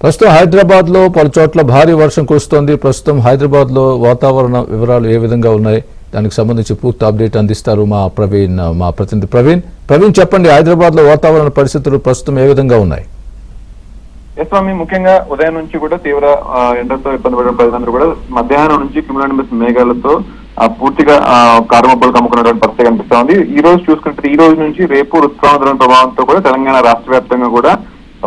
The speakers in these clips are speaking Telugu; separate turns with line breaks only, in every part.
ప్రస్తుతం హైదరాబాద్ లో పలు చోట్ల భారీ వర్షం కురుస్తోంది. ప్రస్తుతం హైదరాబాద్ లో వాతావరణ వివరాలు ఏ విధంగా ఉన్నాయి, దానికి సంబంధించి పూర్తి అప్డేట్ అందిస్తారు మా ప్రతినిధి ప్రవీణ్ చెప్పండి, హైదరాబాద్ లో వాతావరణ పరిస్థితులు ప్రస్తుతం ఏ విధంగా ఉన్నాయి?
స్వామి, ముఖ్యంగా ఉదయం నుంచి కూడా తీవ్ర ఎండలతో ఇబ్బంది పడిన ప్రజలందరూ కూడా మధ్యాహ్నం నుంచి క్యూములోనింబస్ మేఘాలతో పూర్తిగా కారుమబ్బులు కమ్ముకున్నటువంటి పరిస్థితి కనిపిస్తా ఉంది. ఈ రోజు చూసుకుంటే ఈ రోజు నుంచి రేపు రుతుపవనాల ప్రభావంతో కూడా తెలంగాణ రాష్ట్ర వ్యాప్తంగా కూడా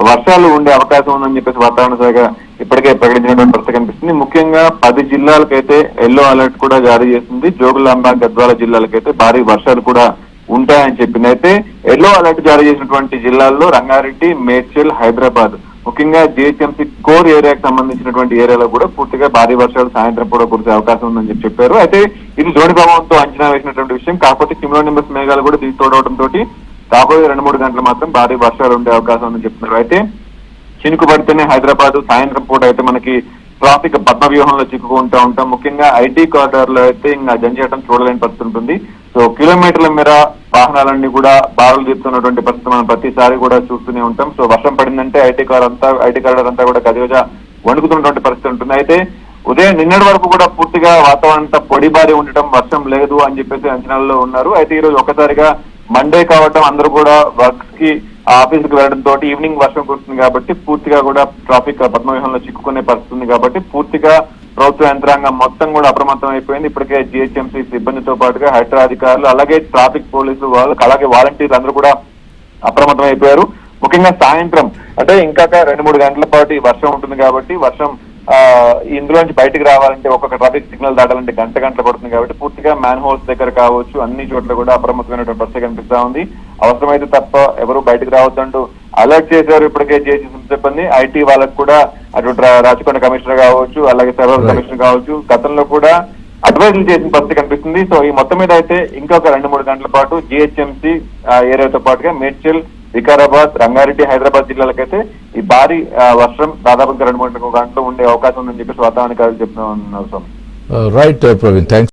వర్షాలు ఉండే అవకాశం ఉందని చెప్పేసి వాతావరణ శాఖ ఇప్పటికే ప్రకటించినటువంటి పరిస్థితి కనిపిస్తుంది. ముఖ్యంగా 10 జిల్లాలకైతే ఎల్లో అలర్ట్ కూడా జారీ చేసింది. జోగులాంబ, గద్వాల జిల్లాలకైతే భారీ వర్షాలు కూడా ఉంటాయని చెప్పింది. అయితే ఎల్లో అలర్ట్ జారీ చేసినటువంటి జిల్లాల్లో రంగారెడ్డి, మేడ్చల్, హైదరాబాద్, ముఖ్యంగా జిహెచ్ఎంసీ కోర్ ఏరియాకి సంబంధించినటువంటి ఏరియాలో కూడా పూర్తిగా భారీ వర్షాలు సాయంత్రం కూడా కురిసే అవకాశం ఉందని చెప్పారు. అయితే ఇది ద్రోణి ప్రభావంతో అంచనా వేసినటువంటి విషయం. కాకపోతే క్యూములోనింబస్ మేఘాలు కూడా దీనికి తోడవడంతో రాబోయే 2-3 గంటలు మాత్రం భారీ వర్షాలు ఉండే అవకాశం ఉందని చెప్తున్నారు. అయితే చినుకు పడితేనే హైదరాబాద్ సాయంత్రం పూట అయితే మనకి ట్రాఫిక్ పద్మవ్యూహంలో చిక్కుకుంటూ ఉంటాం. ముఖ్యంగా ఐటీ కారిడార్ లో అయితే ఇంకా జంజాటం చూడలేని పరిస్థితి ఉంటుంది. సో కిలోమీటర్ల మేర వాహనాలన్నీ కూడా బారులు తీస్తున్నటువంటి పరిస్థితి మనం ప్రతిసారి కూడా చూస్తూనే ఉంటాం. సో వర్షం పడిందంటే ఐటీ కారిడార్ అంతా కూడా గదిగా వణుకుతున్నటువంటి పరిస్థితి ఉంటుంది. అయితే ఉదయం నిన్నటి వరకు కూడా పూర్తిగా వాతావరణం అంతా పొడిబారి ఉండటం, వర్షం లేదు అని చెప్పేసి అంచనాల్లో ఉన్నారు. అయితే ఈ రోజు ఒక్కసారిగా మండే కావటం, అందరూ కూడా వర్క్స్ కి ఆఫీసుకి వెళ్లడంతో ఈవినింగ్ వర్షం కురుస్తుంది కాబట్టి పూర్తిగా కూడా ట్రాఫిక్ పద్మవ్యూహంలో చిక్కుకునే పరిస్థితి ఉంది. కాబట్టి పూర్తిగా ప్రభుత్వ యంత్రాంగం మొత్తం కూడా అప్రమత్తం అయిపోయింది. ఇప్పటికే జిహెచ్ఎంసీ సిబ్బందితో పాటుగా హైడ్రా అధికారులు, అలాగే ట్రాఫిక్ పోలీసులు వాళ్ళు, అలాగే వాలంటీర్లు అందరూ కూడా అప్రమత్తం అయిపోయారు. ముఖ్యంగా సాయంత్రం అంటే ఇంకా 2-3 గంటల పాటు ఈ వర్షం ఉంటుంది కాబట్టి వర్షం ఇందులోంచి బయటకు రావాలంటే ఒక్కొక్క ట్రాఫిక్ సిగ్నల్ దాటాలంటే గంటలు పడుతుంది. కాబట్టి పూర్తిగా మ్యాన్ హోల్స్ దగ్గర కావచ్చు, అన్ని చోట్ల కూడా అప్రమత్తమైనటువంటి పరిస్థితి కనిపిస్తా ఉంది. అవసరమైతే తప్ప ఎవరు బయటకు రావద్దంటూ అలర్ట్ చేశారు ఇప్పటికే జిహెచ్ఎంసీ సిబ్బంది. ఐటీ వాళ్ళకు కూడా అటు రాచకొండ కమిషనర్ కావచ్చు, అలాగే సర్వర్ కమిషనర్ కావచ్చు, గతంలో కూడా అడ్వైజులు చేసిన పరిస్థితి కనిపిస్తుంది. సో ఈ మొత్తం మీద అయితే ఇంకొక 2-3 గంటల పాటు జిహెచ్ఎంసీ ఏరియాతో పాటుగా మేడ్చల్, వికారాబాద్, రంగారెడ్డి, హైదరాబాద్ జిల్లాలకైతే ఈ భారీ వర్షం దాదాపుగా 2-3 గంటలు ఉండే అవకాశం ఉందని చెప్పేసి వాతావరణ అధికారులు చెప్తున్నారు.
Right Praveen, thanks.